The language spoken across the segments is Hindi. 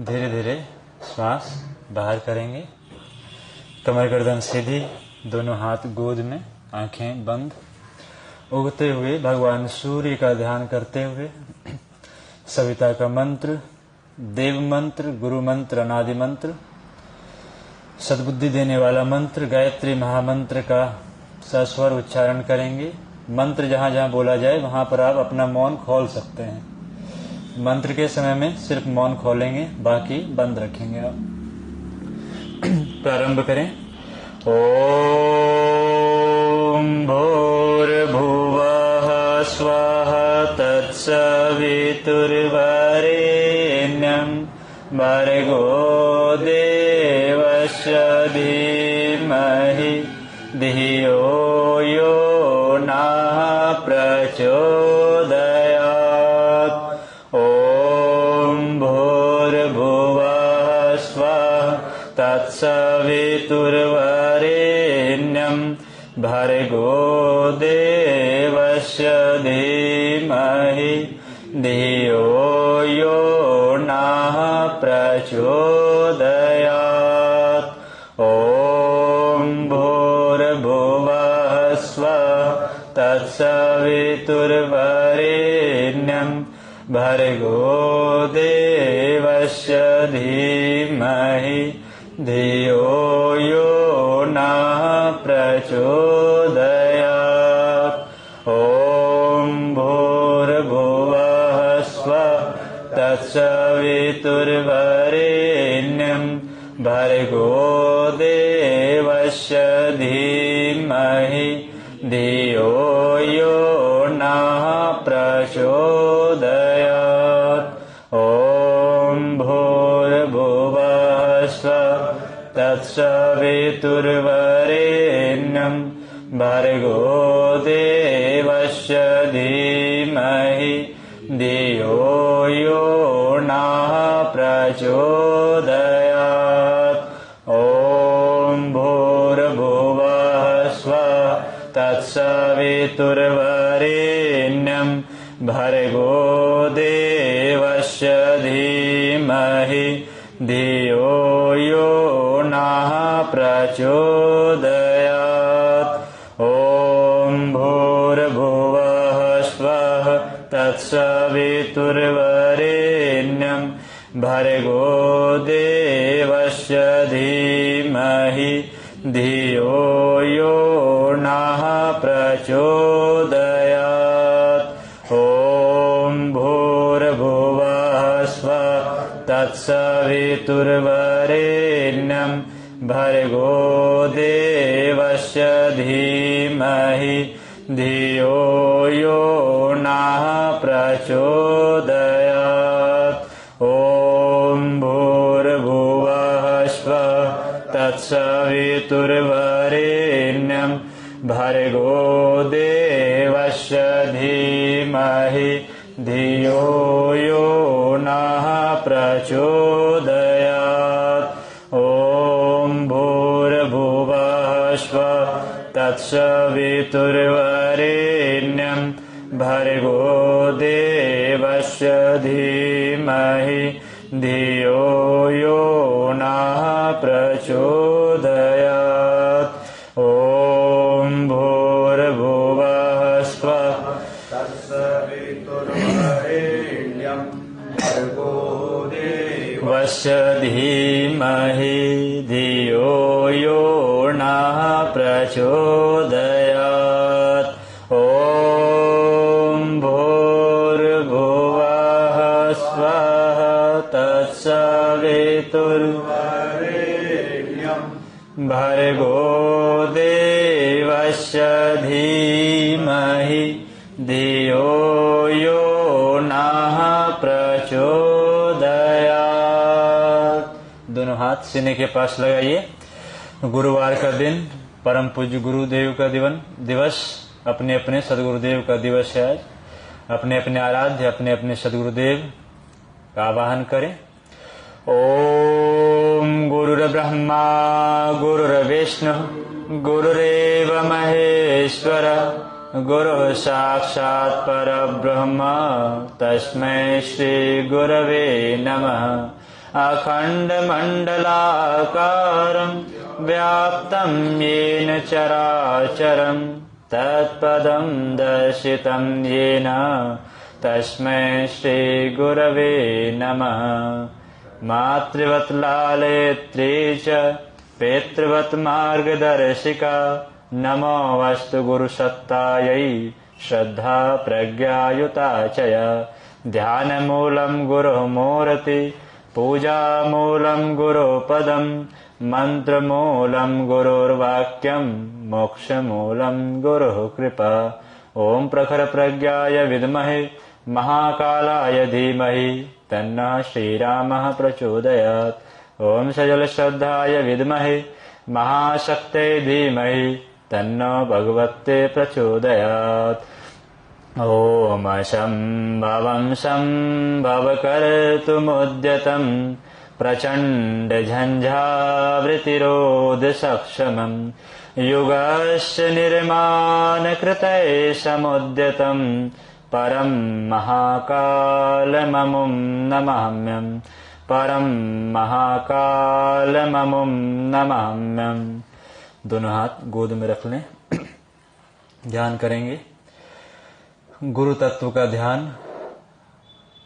धीरे धीरे श्वास बाहर करेंगे। कमर गर्दन सीधी, दोनों हाथ गोद में, आंखें बंद। उगते हुए भगवान सूर्य का ध्यान करते हुए सविता का मंत्र, देव मंत्र, गुरु मंत्र, अनादि मंत्र, सद्बुद्धि देने वाला मंत्र, गायत्री महामंत्र का सस्वर उच्चारण करेंगे। मंत्र जहाँ जहाँ बोला जाए वहाँ पर आप अपना मौन खोल सकते हैं। मंत्र के समय में सिर्फ मौन खोलेंगे, बाकी बंद रखेंगे आप। प्रारंभ करें। ओम भूर्भुवः स्वः तत्सवितुर्वरेण्यं भर्गो देवस्य धीमहि धियो यो नः प्रचोदयात्। ओम भूर्भुवः स्वः तत्सवितुर्वरेण्यं भर्गो देवस्य धीमहि धियो यो नः प्रचोदयात्। ओम भूर्भुवः स्वः तत्सवितुर्वरेण्यं भर्गो देवस्य धीमहि धियो यो नः प्रचोदयात्। ओम भूर्भुवः स्वः तत्सवितुर्वरेण्यं भर्गो देवस्य धीमहि धियो यो नः प्रचोदयात्। ओम भूर्भुवः स्वः तत्सवितुर्वरेण्यं भर्गो देवस्य धीमहि धियो यो नः प्रचोदयात्। ओम भूर्भुवः स्वः तत्सवितुर्वरेण्यं भर्गो देवस्य धीमहि धियो यो नः प्रचोदयात्। ओम भूर्भुवः स्वः तत्सवितुर्वरेण्यं भर्गो देवस्य धीमहि धियो यो नः प्रचोदयात्। ओम भूर्भुवः स्वः तत्सवितुर्वरेण्यं भर्गो देवस्य धीमहि धियो यो नः प्रचोदयात्। ओम भूर्भुवः स्वः तत्सवितुर्वरेण्यं भर्गो देवस्य धीमहि धियो यो नः प्रचोदयात्। ओम भूर्भुवः स्वः तत्सवितुर्वरेण्यं भर्गो देवस्य धीमहि धियो यो नः प्रचोदयात्। ओम भूर्भुवः स्वः तत्सवितुर्वरेण्यं भर्गो देवस्य धीमहि धियो यो नः प्रचोदयात्। ओम भूर्भुवः स्वः तत्सवितुर्वरेण्यं भर्गो देवस्य धीमहि धियो यो नः प्रचोदयात्। दोनों हाथ सीने के पास लगाइए। गुरुवार का दिन, परम पूज्य गुरुदेव का दिवस, अपने अपने सदगुरुदेव का दिवस है आज। अपने अपने आराध्य, अपने अपने सदगुरुदेव का आवाहन करें। ओम गुरुर्ब्रह्मा गुरुर्विष्णु गुरुरेव महेश्वर गुरु साक्षात् परब्रह्म तस्मै श्री गुरवे नमः। अखण्डमण्डलाकारं व्याप्तं येन चराचरं तत्पदं दर्शितं येन तस्मै श्रीगुरवे नमः। मातृवत् लालयित्री च पितृवत् मार्गदर्शिका नमोऽस्तु गुरुसत्तायै श्रद्धा प्रज्ञायुता च या। ध्यानमूलं गुरुः मूर्ति पूजामूलं गुरुपदं मन्त्रमूलं गुरुर्वाक्यं मोक्षमूलं गुरुः कृपा। ॐ प्रखरप्रज्ञाय विद्महे महाकालाय धीमहि तन्नः श्रीरामः प्रचोदयात्। ॐ सजलश्रद्धाय विद्महे महाशक्तये धीमहि तन्नो भगवते प्रचोदयात्। ॐ शम्भवं शम्भवकर्तुमुद्यतं प्रचण्डझञ्झावृतिरोधसक्षमं युगस्य निर्माणकृतये समुद्यतं परं महाकालममुं नमाम्यहम् परं महाकालममुं नमाम्यहम्। दोनों हाथ गोद में रख लें। ध्यान करेंगे गुरु तत्व का ध्यान।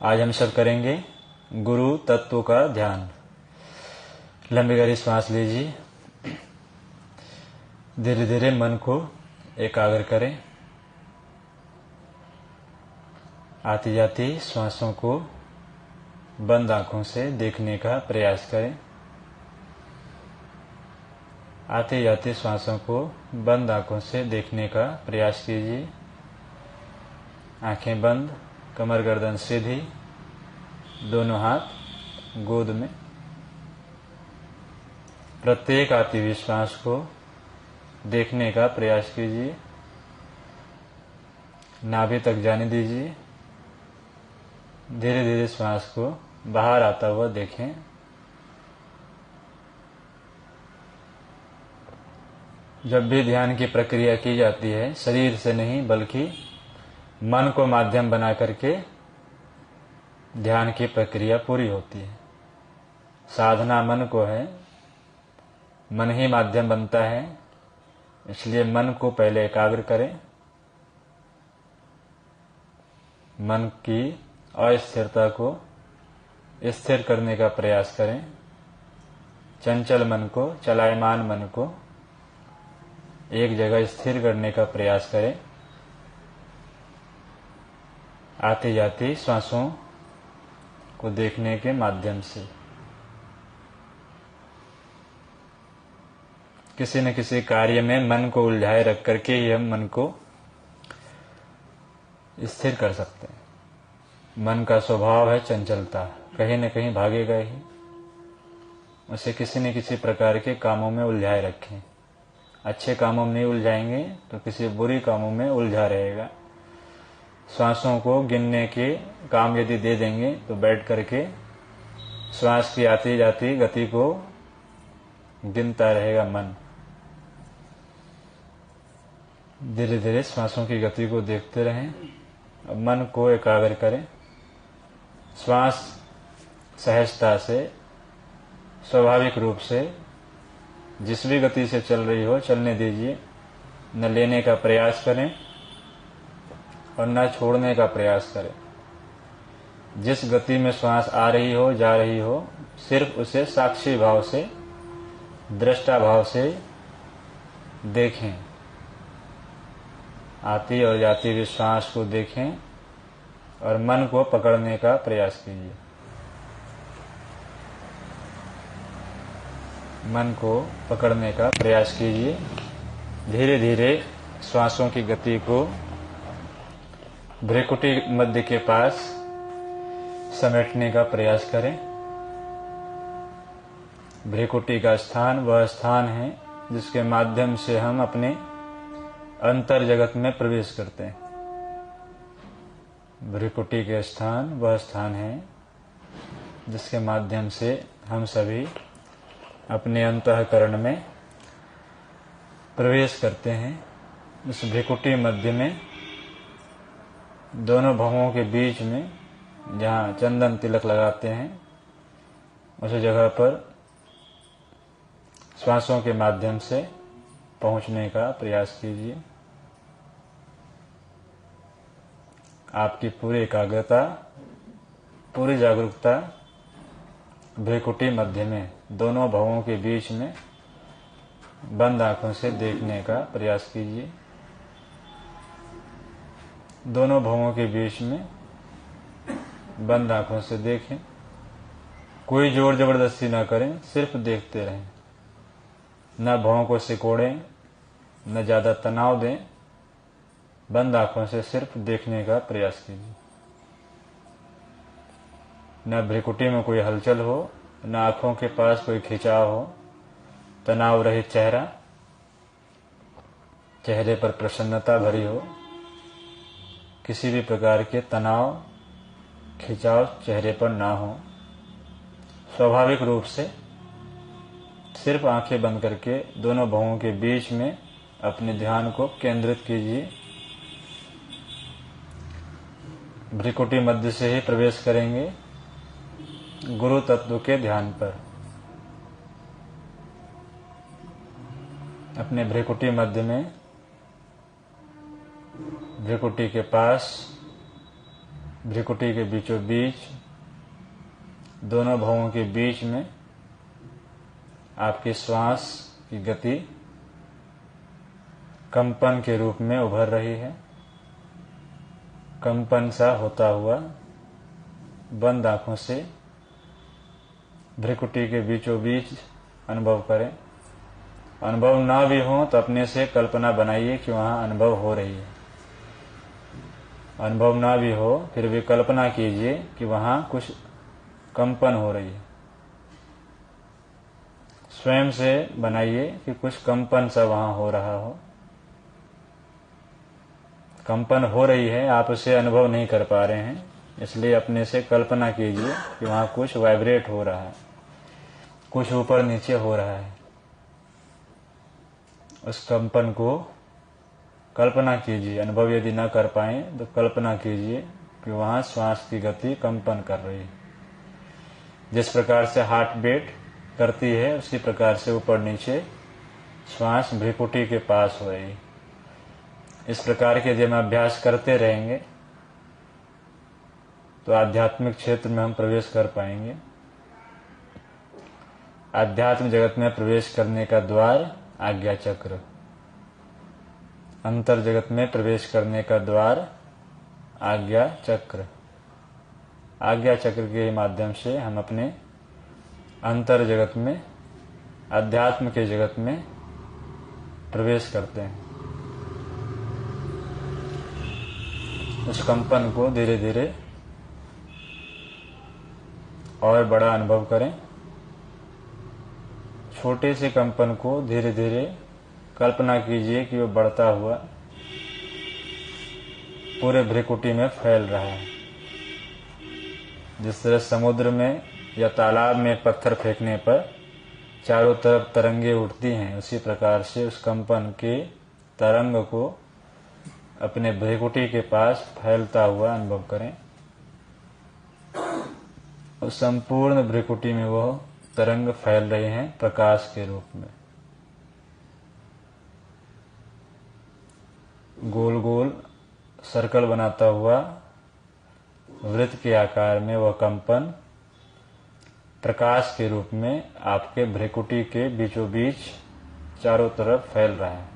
आज हम सब करेंगे गुरु तत्व का ध्यान। लंबी गहरी सांस लीजिए। धीरे धीरे मन को एकाग्र करें। आती जाती श्वासों को बंद आंखों से देखने का प्रयास करें। आते जाते श्वासों को बंद आंखों से देखने का प्रयास कीजिए। आंखें बंद, कमर गर्दन सीधी, दोनों हाथ गोद में। प्रत्येक आती हुई श्वास को देखने का प्रयास कीजिए। नाभि तक जाने दीजिए। धीरे धीरे श्वास को बाहर आता हुआ देखें। जब भी ध्यान की प्रक्रिया की जाती है शरीर से नहीं बल्कि मन को माध्यम बना करके ध्यान की प्रक्रिया पूरी होती है। साधना मन को है, मन ही माध्यम बनता है, इसलिए मन को पहले एकाग्र करें। मन की अस्थिरता को स्थिर करने का प्रयास करें। चंचल मन को, चलायमान मन को एक जगह स्थिर करने का प्रयास करें। आती जाती श्वासों को देखने के माध्यम से किसी न किसी कार्य में मन को उलझाए रख करके ही हम मन को स्थिर कर सकते हैं। मन का स्वभाव है चंचलता, कहीं न कहीं भागेगा ही। उसे किसी न किसी प्रकार के कामों में उलझाए रखें। अच्छे कामों में नहीं उलझाएंगे तो किसी बुरी कामों में उलझा रहेगा। श्वासों को गिनने के काम यदि दे देंगे तो बैठ करके श्वास की आती जाती गति को गिनता रहेगा मन। धीरे धीरे श्वासों की गति को देखते रहें। अब मन को एकाग्र करें। श्वास सहजता से, स्वाभाविक रूप से जिस भी गति से चल रही हो चलने दीजिए। न लेने का प्रयास करें और न छोड़ने का प्रयास करें। जिस गति में श्वास आ रही हो, जा रही हो, सिर्फ उसे साक्षी भाव से, दृष्टा भाव से देखें। आती और जाती हुई श्वास को देखें और मन को पकड़ने का प्रयास कीजिए। मन को पकड़ने का प्रयास कीजिए। धीरे धीरे श्वासों की गति को भ्रिकुटी मध्य के पास समेटने का प्रयास करें। भ्रिकुटी का स्थान वह स्थान है जिसके माध्यम से हम अपने अंतर जगत में प्रवेश करते हैं। भ्रिकुटी के स्थान वह स्थान है जिसके माध्यम से हम सभी अपने अंतःकरण में प्रवेश करते हैं। इस भ्रिकुटी मध्य में दोनों भवों के बीच में जहाँ चंदन तिलक लगाते हैं उस जगह पर श्वासों के माध्यम से पहुंचने का प्रयास कीजिए। आपकी पूरी एकाग्रता, पूरी जागरूकता भ्रिकुटी मध्य में, दोनों भवों के बीच में बंद आंखों से देखने का प्रयास कीजिए। दोनों भवों के बीच में बंद आंखों से देखें। कोई जोर जबरदस्ती ना करें, सिर्फ देखते रहें। न भवों को सिकोड़ें, न ज्यादा तनाव दें। बंद आंखों से सिर्फ देखने का प्रयास कीजिए। न भ्रिकुटी में कोई हलचल हो, न आंखों के पास कोई खिंचाव हो। तनाव रहित चेहरा, चेहरे पर प्रसन्नता भरी हो। किसी भी प्रकार के तनाव, खिंचाव चेहरे पर ना हो। स्वाभाविक रूप से सिर्फ आंखें बंद करके दोनों भवों के बीच में अपने ध्यान को केंद्रित कीजिए। भ्रिकुटी मध्य से ही प्रवेश करेंगे गुरु तत्व के ध्यान पर। अपने भ्रिकुटी मध्य में, भ्रिकुटी के पास, भ्रिकुटी के बीचों बीच, दोनों भवों के बीच में आपकी श्वास की गति कंपन के रूप में उभर रही है। कंपन सा होता हुआ बंद आंखों से भ्रिकुटी के बीचों बीच अनुभव करें। अनुभव ना भी हो तो अपने से कल्पना बनाइए कि वहां अनुभव हो रही है। अनुभव ना भी हो फिर भी कल्पना कीजिए कि वहां कुछ कंपन हो रही है। स्वयं से बनाइए कि कुछ कंपन सा वहां हो रहा हो। कंपन हो रही है, आप उसे अनुभव नहीं कर पा रहे हैं, इसलिए अपने से कल्पना कीजिए कि वहां कुछ वाइब्रेट हो रहा है, कुछ ऊपर नीचे हो रहा है। उस कंपन को कल्पना कीजिए। अनुभव यदि न कर पाए तो कल्पना कीजिए कि वहां श्वास की गति कंपन कर रही है। जिस प्रकार से हार्ट बीट करती है उसी प्रकार से ऊपर नीचे श्वास भ्रिकुटी के पास हो रही है। इस प्रकार के जब हम अभ्यास करते रहेंगे तो आध्यात्मिक क्षेत्र में हम प्रवेश कर पाएंगे। आध्यात्म जगत में प्रवेश करने का द्वार आज्ञा चक्र। अंतर जगत में प्रवेश करने का द्वार आज्ञा चक्र। आज्ञा चक्र के माध्यम से हम अपने अंतर जगत में, अध्यात्म के जगत में प्रवेश करते हैं। उस कंपन को धीरे धीरे और बड़ा अनुभव करें। छोटे से कंपन को धीरे धीरे कल्पना कीजिए कि वो बढ़ता हुआ पूरे भ्रिकुटी में फैल रहा है। जिस तरह समुद्र में या तालाब में पत्थर फेंकने पर चारों तरफ तरंगे उठती हैं, उसी प्रकार से उस कंपन के तरंग को अपने भ्रिकुटी के पास फैलता हुआ अनुभव करें। उस संपूर्ण भ्रिकुटी में वह तरंग फैल रहे हैं प्रकाश के रूप में। गोल गोल सर्कल बनाता हुआ वृत्त के आकार में वह कंपन प्रकाश के रूप में आपके भ्रिकुटी के बीचों बीच चारों तरफ फैल रहा है।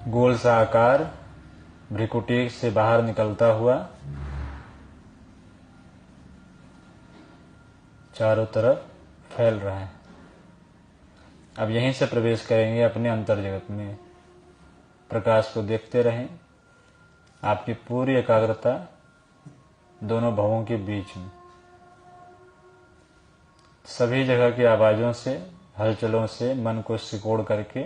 गोल सा आकार भ्रिकुटी से बाहर निकलता हुआ चारों तरफ फैल रहा है। अब यहीं से प्रवेश करेंगे अपने अंतर जगत में। प्रकाश को देखते रहें। आपकी पूरी एकाग्रता दोनों भवों के बीच में, सभी जगह की आवाजों से, हलचलों से मन को सिकोड़ करके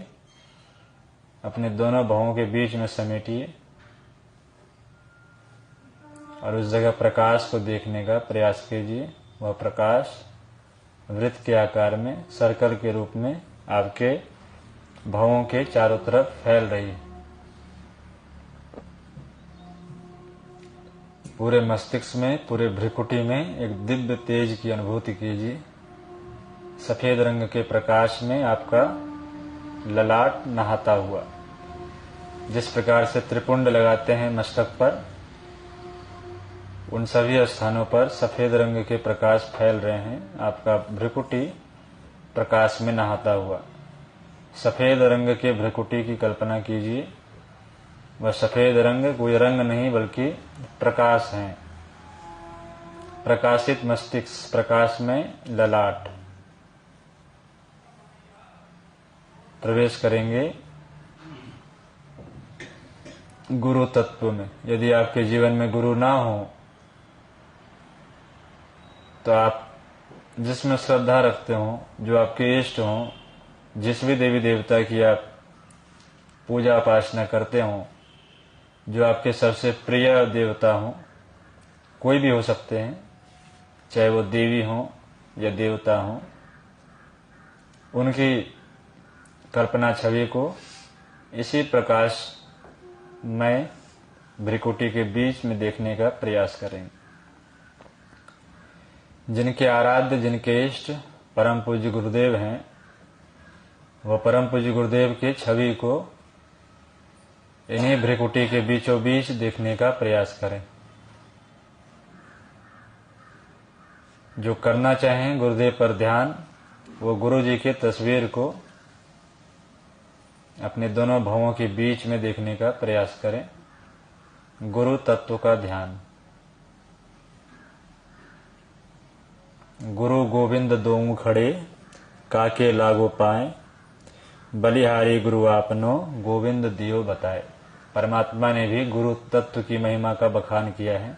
अपने दोनों भवों के बीच में समेटिए और उस जगह प्रकाश को देखने का प्रयास कीजिए। वह प्रकाश वृत्त के आकार में, सर्कल के रूप में आपके भवों के चारों तरफ फैल रही है। पूरे मस्तिष्क में, पूरे भ्रिकुटी में एक दिव्य तेज की अनुभूति कीजिए। सफेद रंग के प्रकाश में आपका ललाट नहाता हुआ। जिस प्रकार से त्रिपुंड लगाते हैं मस्तक पर, उन सभी स्थानों पर सफेद रंग के प्रकाश फैल रहे हैं। आपका भ्रिकुटी प्रकाश में नहाता हुआ। सफेद रंग के भ्रिकुटी की कल्पना कीजिए। वह सफेद रंग कोई रंग नहीं बल्कि प्रकाश है। प्रकाशित मस्तिष्क, प्रकाश में ललाट। प्रवेश करेंगे गुरु तत्व में। यदि आपके जीवन में गुरु ना हो तो आप जिसमें श्रद्धा रखते हो, जो आपके इष्ट हो, जिस भी देवी देवता की आप पूजा उपासना करते हो, जो आपके सबसे प्रिय देवता हो, कोई भी हो सकते हैं, चाहे वो देवी हो या देवता हो, उनकी कल्पना छवि को इसी प्रकाश में भ्रिकुटी के बीच में देखने का प्रयास करें। जिनके आराध्य, जिनके इष्ट परम पूज्य गुरुदेव हैं, वह परम पूज्य गुरुदेव की छवि को इन्हीं भ्रिकुटी के बीचों बीच देखने का प्रयास करें। जो करना चाहें गुरुदेव पर ध्यान, वो गुरु जी की तस्वीर को अपने दोनों भवों के बीच में देखने का प्रयास करें। गुरु तत्व का ध्यान। गुरु गोविंद दोऊ खड़े, काके लागो पाए, बलिहारी गुरु आपनो, गोविंद दियो बताए। परमात्मा ने भी गुरु तत्व की महिमा का बखान किया है।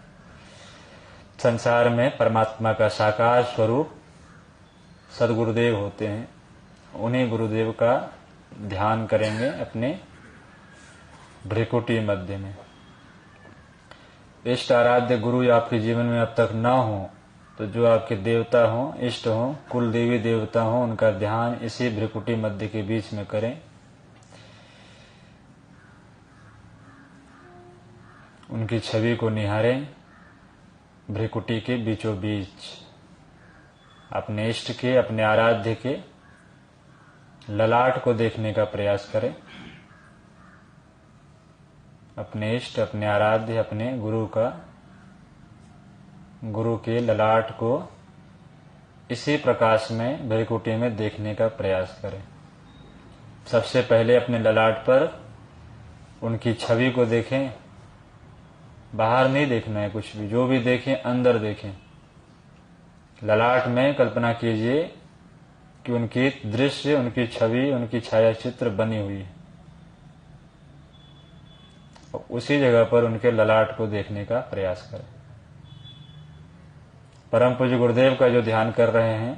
संसार में परमात्मा का साकार स्वरूप सदगुरुदेव होते हैं। उन्हीं गुरुदेव का ध्यान करेंगे अपने भ्रिकुटी मध्य में। इष्ट आराध्य गुरु आपके जीवन में अब तक ना हो तो जो आपके देवता हो, इष्ट हो, कुल देवी देवता हो, उनका ध्यान इसी भ्रिकुटी मध्य के बीच में करें। उनकी छवि को निहारें भ्रिकुटी के बीचों बीच। अपने इष्ट के, अपने आराध्य के ललाट को देखने का प्रयास करें। अपने इष्ट, अपने आराध्य, अपने गुरु के ललाट को इसी प्रकाश में भ्रिकुटी में देखने का प्रयास करें। सबसे पहले अपने ललाट पर उनकी छवि को देखें। बाहर नहीं देखना है कुछ भी, जो भी देखें अंदर देखें। ललाट में कल्पना कीजिए कि उनकी दृश्य, उनकी छवि, उनकी छाया चित्र बनी हुई है। और उसी जगह पर उनके ललाट को देखने का प्रयास करें। परम पूज्य गुरुदेव का जो ध्यान कर रहे हैं,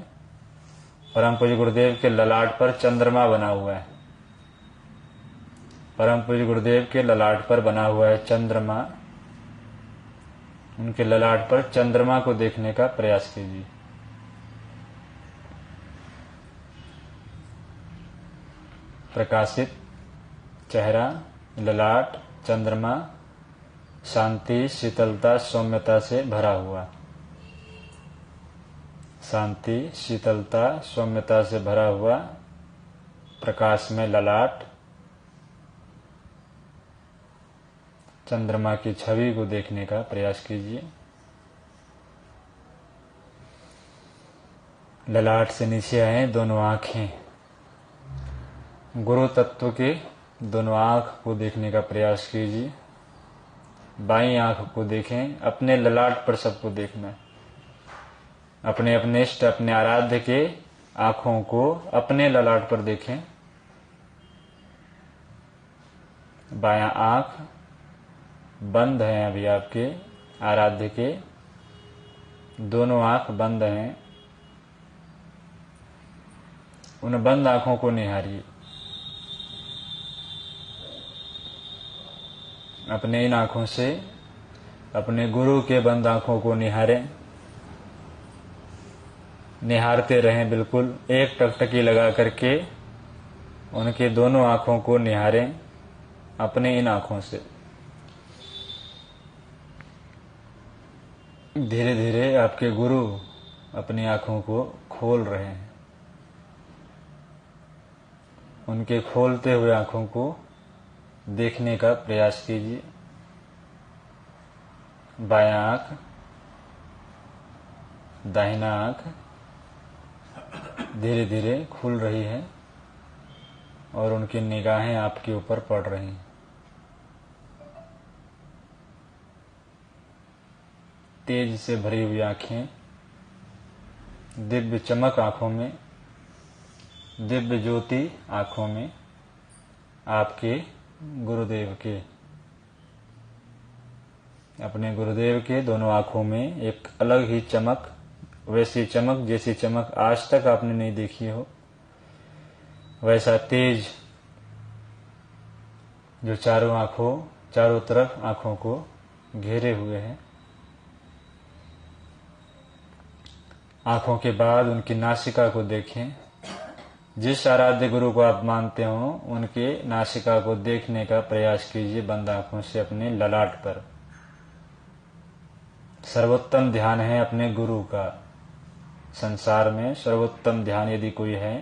परम पूज्य गुरुदेव के ललाट पर चंद्रमा बना हुआ है। परम पूज्य गुरुदेव के ललाट पर बना हुआ है चंद्रमा। उनके ललाट पर चंद्रमा को देखने का प्रयास कीजिए। प्रकाशित चेहरा, ललाट, चंद्रमा, शांति, शीतलता, सौम्यता से भरा हुआ। शांति, शीतलता, सौम्यता से भरा हुआ प्रकाश में ललाट, चंद्रमा की छवि को देखने का प्रयास कीजिए। ललाट से नीचे आए दोनों आंखें। गुरु तत्व के दोनों आंख को देखने का प्रयास कीजिए। बाईं आंख को देखें। अपने ललाट पर सबको देखना है। अपने अपने इष्ट, अपने आराध्य के आंखों को अपने ललाट पर देखें। बायां आंख बंद है अभी आपके आराध्य के, दोनों आंख बंद हैं। उन बंद आंखों को निहारिए। अपने इन आंखों से अपने गुरु के बंद आंखों को निहारें। निहारते रहें, बिल्कुल एक टकटकी लगा करके उनके दोनों आंखों को निहारें अपने इन आंखों से। धीरे धीरे आपके गुरु अपनी आंखों को खोल रहे हैं। उनके खोलते हुए आंखों को देखने का प्रयास कीजिए। बायां आंख, दाहिना आंख धीरे धीरे खुल रही है और उनकी निगाहें आपके ऊपर पड़ रही हैं। तेज से भरी हुई आंखें, दिव्य चमक आंखों में, दिव्य ज्योति आंखों में आपके गुरुदेव के, अपने गुरुदेव के दोनों आंखों में एक अलग ही चमक, वैसी चमक जैसी चमक आज तक आपने नहीं देखी हो, वैसा तेज जो चारों तरफ आंखों को घेरे हुए है। आंखों के बाद उनकी नासिका को देखें। जिस आराध्य गुरु को आप मानते हो उनके नासिका को देखने का प्रयास कीजिए बंद आंखों से अपने ललाट पर। सर्वोत्तम ध्यान है अपने गुरु का। संसार में सर्वोत्तम ध्यान यदि कोई है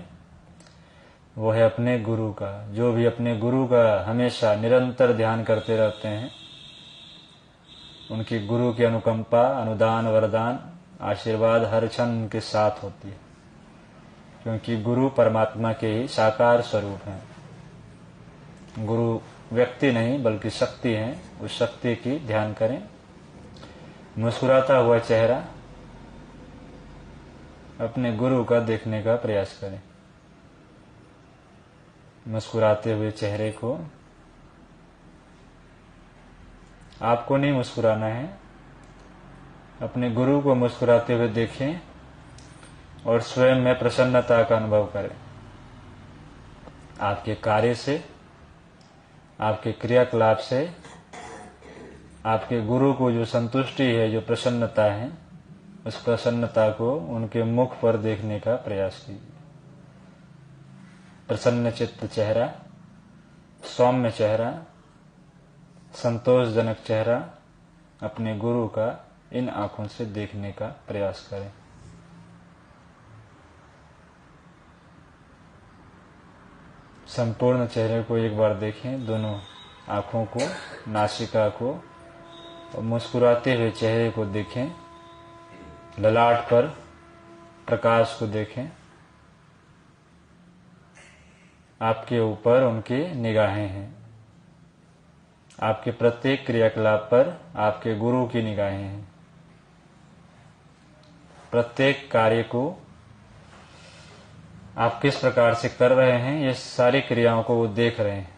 वो है अपने गुरु का। जो भी अपने गुरु का हमेशा निरंतर ध्यान करते रहते हैं उनकी गुरु की अनुकंपा, अनुदान, वरदान, आशीर्वाद हर क्षण उनके साथ होती है, क्योंकि गुरु परमात्मा के ही साकार स्वरूप हैं। गुरु व्यक्ति नहीं बल्कि शक्ति है। उस शक्ति की ध्यान करें। मुस्कुराता हुआ चेहरा अपने गुरु का देखने का प्रयास करें। मुस्कुराते हुए चेहरे को, आपको नहीं मुस्कुराना है, अपने गुरु को मुस्कुराते हुए देखें और स्वयं में प्रसन्नता का अनुभव करें। आपके कार्य से, आपके क्रियाकलाप से आपके गुरु को जो संतुष्टि है, जो प्रसन्नता है, उस प्रसन्नता को उनके मुख पर देखने का प्रयास कीजिए। प्रसन्न चित्त चेहरा, सौम्य चेहरा, संतोषजनक चेहरा अपने गुरु का इन आंखों से देखने का प्रयास करें। संपूर्ण चेहरे को एक बार देखें, दोनों आंखों को, नासिका को, और मुस्कुराते हुए चेहरे को देखें। ललाट पर प्रकाश को देखें। आपके ऊपर उनकी निगाहें हैं। आपके प्रत्येक क्रियाकलाप पर आपके गुरु की निगाहें हैं। प्रत्येक कार्य को आप किस प्रकार से कर रहे हैं, ये सारी क्रियाओं को वो देख रहे हैं।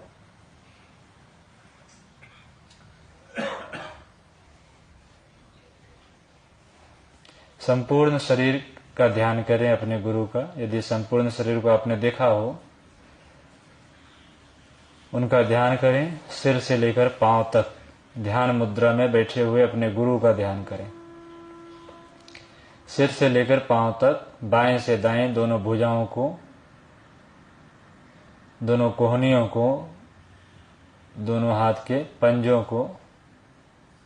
संपूर्ण शरीर का ध्यान करें अपने गुरु का। यदि संपूर्ण शरीर को आपने देखा हो, उनका ध्यान करें। सिर से लेकर पांव तक ध्यान मुद्रा में बैठे हुए अपने गुरु का ध्यान करें। सिर से लेकर पांव तक, बाएं से दाएं दोनों भुजाओं को, दोनों कोहनियों को, दोनों हाथ के पंजों को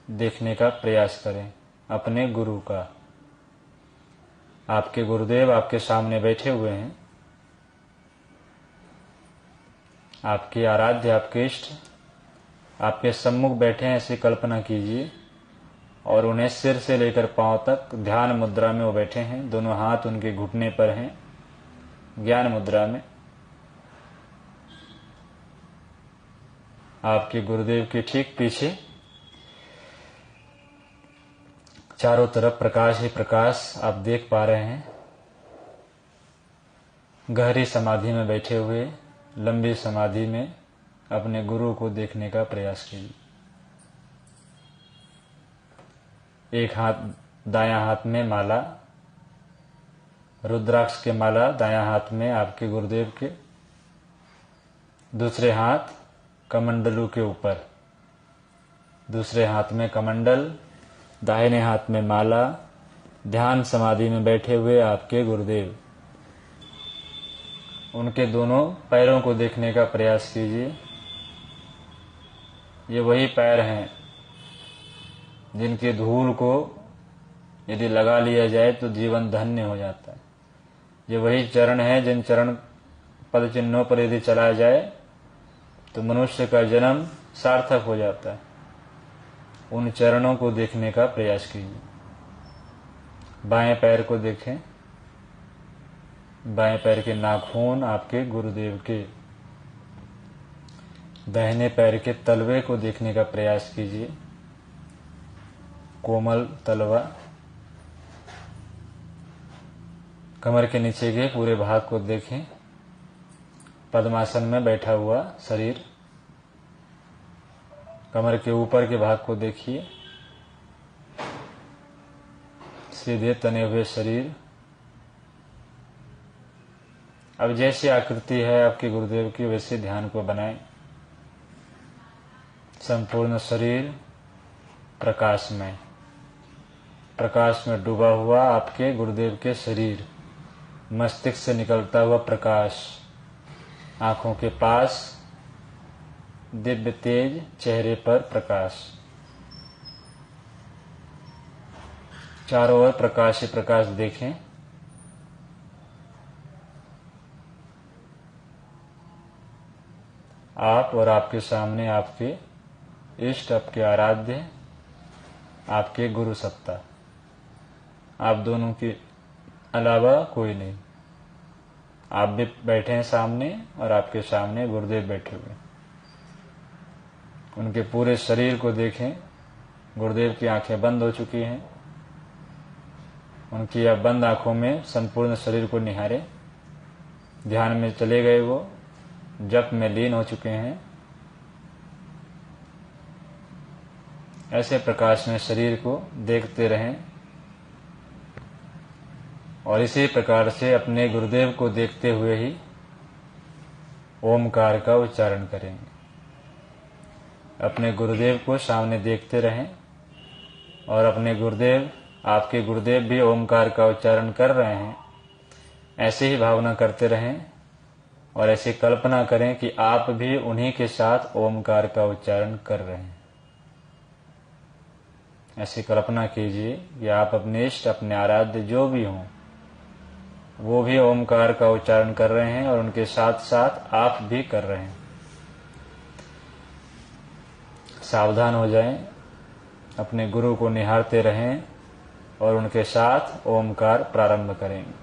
देखने का प्रयास करें अपने गुरु का। आपके गुरुदेव आपके सामने बैठे हुए हैं। आपके आराध्य, आपके इष्ट आपके सम्मुख बैठे हैं, ऐसी कल्पना कीजिए। और उन्हें सिर से लेकर पांव तक ध्यान मुद्रा में वो बैठे हैं। दोनों हाथ उनके घुटने पर हैं, ज्ञान मुद्रा में। आपके गुरुदेव के ठीक पीछे चारों तरफ प्रकाश ही प्रकाश आप देख पा रहे हैं। गहरी समाधि में बैठे हुए, लंबी समाधि में अपने गुरु को देखने का प्रयास कीजिए। एक हाथ, दायां हाथ में माला, रुद्राक्ष के माला दायां हाथ में आपके गुरुदेव के, दूसरे हाथ कमंडलू के ऊपर, दूसरे हाथ में कमंडल, दाहिने हाथ में माला। ध्यान समाधि में बैठे हुए आपके गुरुदेव, उनके दोनों पैरों को देखने का प्रयास कीजिए। ये वही पैर हैं जिनके धूल को यदि लगा लिया जाए तो जीवन धन्य हो जाता है। ये वही चरण है जिन चरण पद चिन्हों पर यदि चला जाए तो मनुष्य का जन्म सार्थक हो जाता है। उन चरणों को देखने का प्रयास कीजिए। बाएं पैर को देखें, बाएं पैर के नाखून आपके गुरुदेव के। दाहिने पैर के तलवे को देखने का प्रयास कीजिए, कोमल तलवा। कमर के नीचे के पूरे भाग को देखें, पद्मासन में बैठा हुआ शरीर। कमर के ऊपर के भाग को देखिए, सीधे तने हुए शरीर। अब जैसी आकृति है आपके गुरुदेव की वैसे ध्यान को बनाएं। संपूर्ण शरीर प्रकाशमय, प्रकाश में डूबा हुआ आपके गुरुदेव के शरीर, मस्तिष्क से निकलता हुआ प्रकाश, आंखों के पास दिव्य तेज, चेहरे पर प्रकाश, चारों ओर प्रकाश ही प्रकाश देखें। आप और आपके सामने आपके इष्ट, आपके आराध्य, आपके गुरु सत्ता, आप दोनों के अलावा कोई नहीं। आप भी बैठे हैं सामने और आपके सामने गुरुदेव बैठे हुए। उनके पूरे शरीर को देखें। गुरुदेव की आंखें बंद हो चुकी हैं। उनकी अब बंद आंखों में संपूर्ण शरीर को निहारें। ध्यान में चले गए, वो जप में लीन हो चुके हैं। ऐसे प्रकाश में शरीर को देखते रहें और इसी प्रकार से अपने गुरुदेव को देखते हुए ही ओमकार का उच्चारण करेंगे। अपने गुरुदेव को सामने देखते रहें और अपने गुरुदेव, आपके गुरुदेव भी ओमकार का उच्चारण कर रहे हैं, ऐसे ही भावना करते रहें और ऐसी कल्पना करें कि आप भी उन्हीं के साथ ओमकार का उच्चारण कर रहे हैं। ऐसी कल्पना कीजिए कि आप अपने इष्ट, अपने आराध्य जो भी हों, वो भी ओमकार का उच्चारण कर रहे हैं और उनके साथ साथ आप भी कर रहे हैं। सावधान हो जाएं, अपने गुरु को निहारते रहें और उनके साथ ओमकार प्रारंभ करेंगे।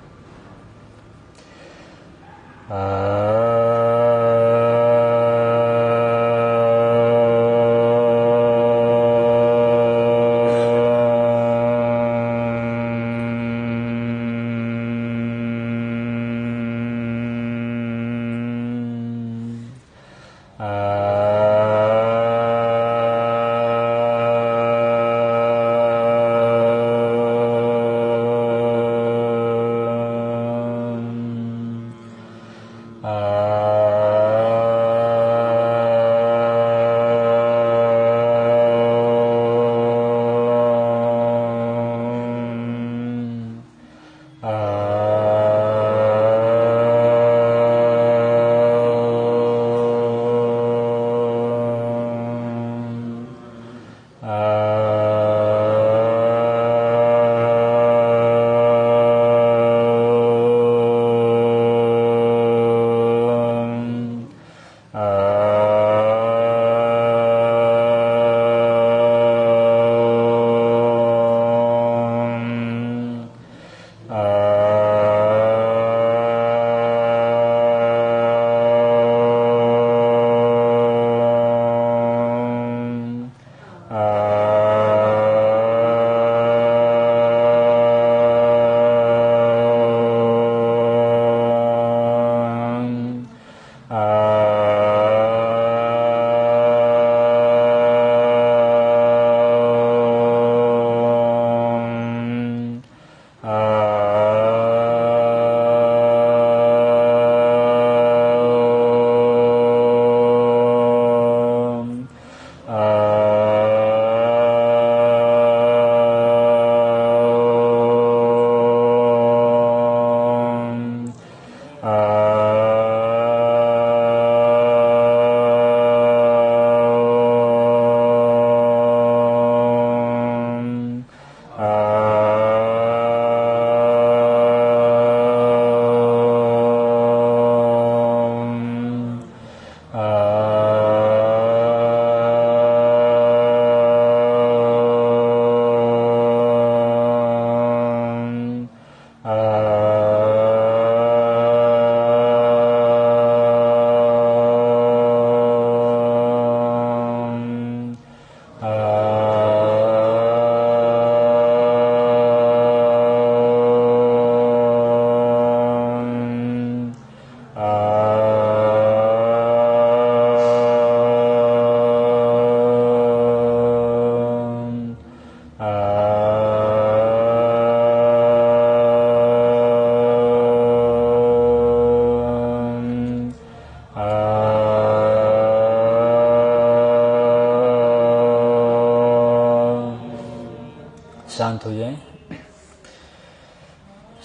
हो जाएं,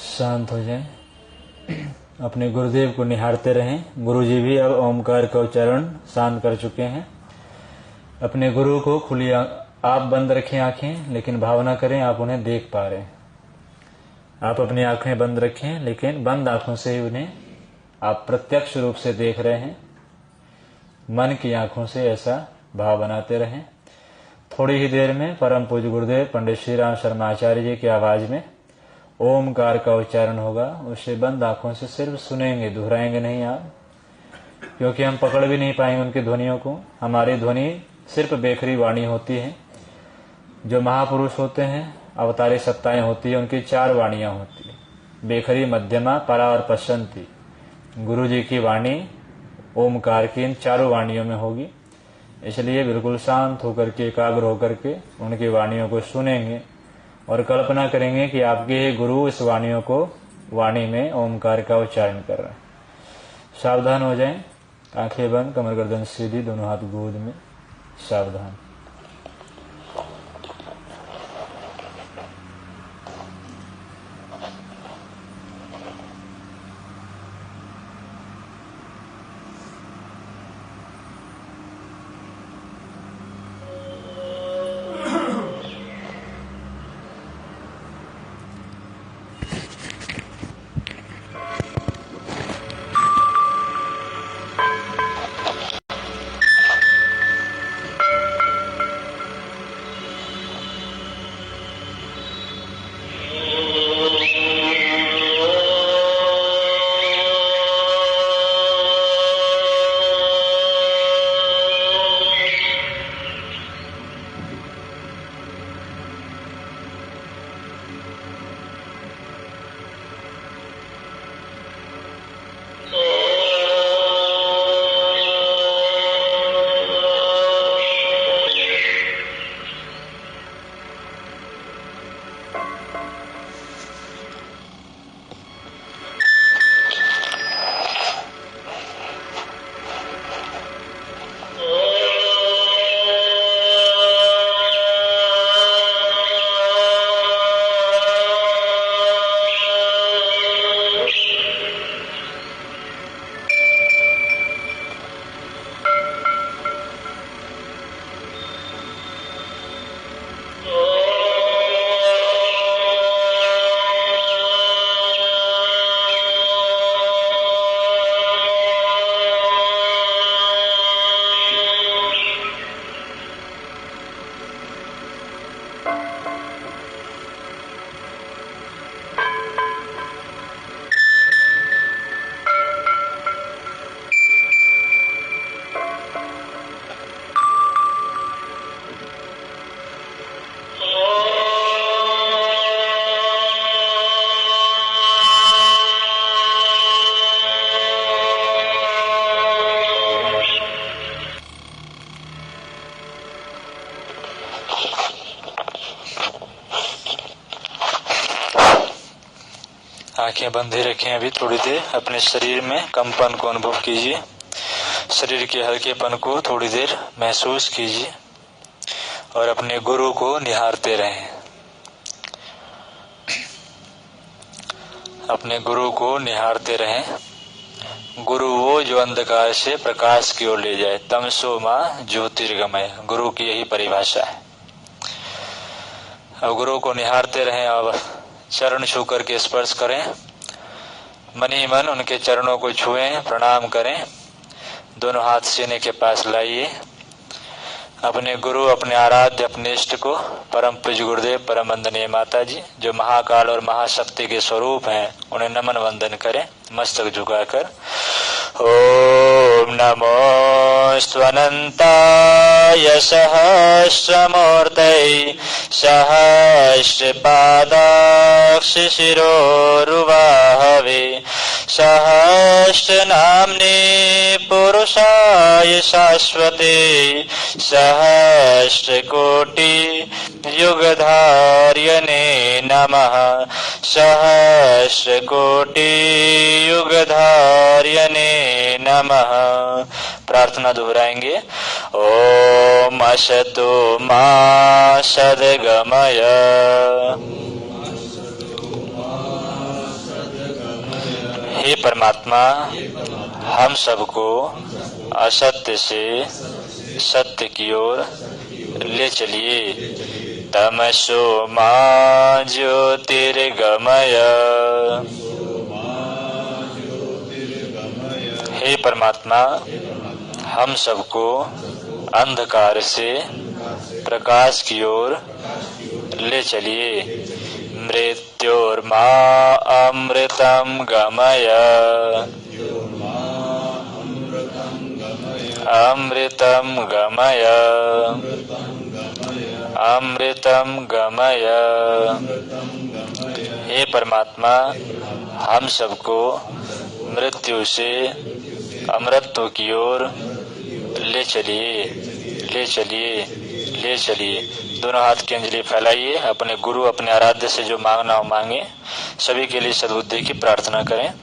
शांत हो जाएं। अपने गुरुदेव को निहारते रहें। गुरुजी भी अब ओमकार का उच्चारण शांत कर चुके हैं। अपने गुरु को खुली आप बंद रखें आंखें, लेकिन भावना करें आप उन्हें देख पा रहे हैं। आप अपनी आंखें बंद रखें, लेकिन बंद आंखों से ही उन्हें आप प्रत्यक्ष रूप से देख रहे हैं। मन की आंखों से ऐसा भाव बनाते रहें। थोड़ी ही देर में परम पूज्य गुरुदेव पंडित श्री राम शर्मा आचार्य जी की आवाज में ओमकार का उच्चारण होगा। उसे बंद आंखों से सिर्फ सुनेंगे, दोहराएंगे नहीं आप, क्योंकि हम पकड़ भी नहीं पाएंगे उनकी ध्वनियों को। हमारी ध्वनि सिर्फ बेखरी वाणी होती है। जो महापुरुष होते हैं, अवतारी सत्ताएं होती है, उनकी 4 वाणियां होती है, बेखरी, मध्यमा, परा और पश्चंती। गुरु जी की वाणी ओमकार की इन 4 वाणियों में होगी। इसलिए बिल्कुल शांत होकर के, एकाग्र होकर के उनकी वाणियों को सुनेंगे और कल्पना करेंगे कि आपके गुरु इस वाणियों को, वाणी में ओमकार का उच्चारण कर रहे हैं। सावधान हो जाएं, आंखें बंद, कमर गर्दन सीधी, दोनों हाथ गोद में, सावधान। आंखें बंद ही रखें। अभी थोड़ी देर अपने शरीर में कंपन को अनुभव कीजिए। शरीर के हल्केपन को थोड़ी देर महसूस कीजिए और अपने गुरु को निहारते रहें। अपने गुरु को निहारते रहें। गुरु वो जो अंधकार से प्रकाश की ओर ले जाए। तमसो मां ज्योतिर्गमय, गुरु की यही परिभाषा है। अब गुरु को निहारते रहें। अब चरण छू करके स्पर्श करें। मन ही मन उनके चरणों को छुएं, प्रणाम करें। दोनों हाथ सीने के पास लाइए। अपने गुरु, अपने आराध्य, अपने इष्ट को, परम पूज्य गुरुदेव, परम वंदनीय माता जी जो महाकाल और महाशक्ति के स्वरूप हैं, उन्हें नमन वंदन करें मस्तक झुकाकर। ओम नमो स्वनंताय सहस्रमूर्तये सहस्रपादाक्ष शिरोरुवाहवे सहस्रनाम्ने पुरुषाय शाश्वते सहस्रकोटि युगधार्यने नमः। सहस्रकोटि युगधार्यने नमः। प्रार्थना दोहराएंगे। ओम असतो मा सद्गमय। हे परमात्मा, हम सबको असत्य से सत्य की ओर ले चलिए। तमसो मा ज्योतिर्गमय। हे परमात्मा, हम सबको अंधकार से प्रकाश की ओर ले चलिए। मृत्योर्मा अमृतम गमय। अमृतम गमय। अमृतम गमय। हे परमात्मा, हम सबको मृत्यु से अमृतत्व की ओर ले चलिए, ले चलिए, ले चलिए। दोनों हाथ की अंजलि फैलाइए। अपने गुरु, अपने आराध्य से जो मांगना हो मांगे। सभी के लिए सद्बुद्धि की प्रार्थना करें।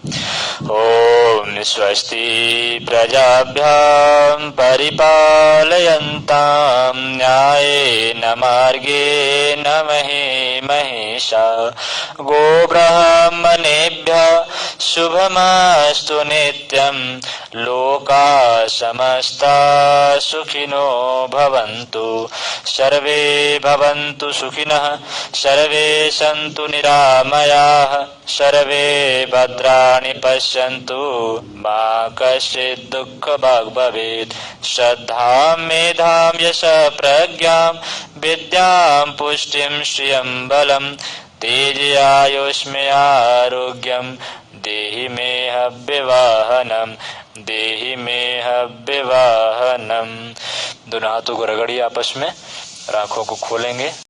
ओम स्वस्ति प्रजाभ्याम परिपालयन्ताम न्यायेन मार्गेण महीं महिषा। गोब्राह्मणेभ्यः शुभमस्तु नित्यं। लोकाः समस्ताः सुखिनो भवन्तु। सर्वे भवन्तु सुखिनः, सर्वे सन्तु निरामयाः, सर्वे भद्राणि पश्यन्तु, मा कश्चित् दुःखभाग् भवेत्। श्रद्धां मेधां यशः प्रज्ञां विद्यां पुष्टिं श्रियं बलं तेजयायुष्मयारोग्यं देहि मे हव्यवाहनम्, देहि मे हव्यवाहनम्। दोनों हाथों को रगड़िए आपस में, आंखों को खोलेंगे।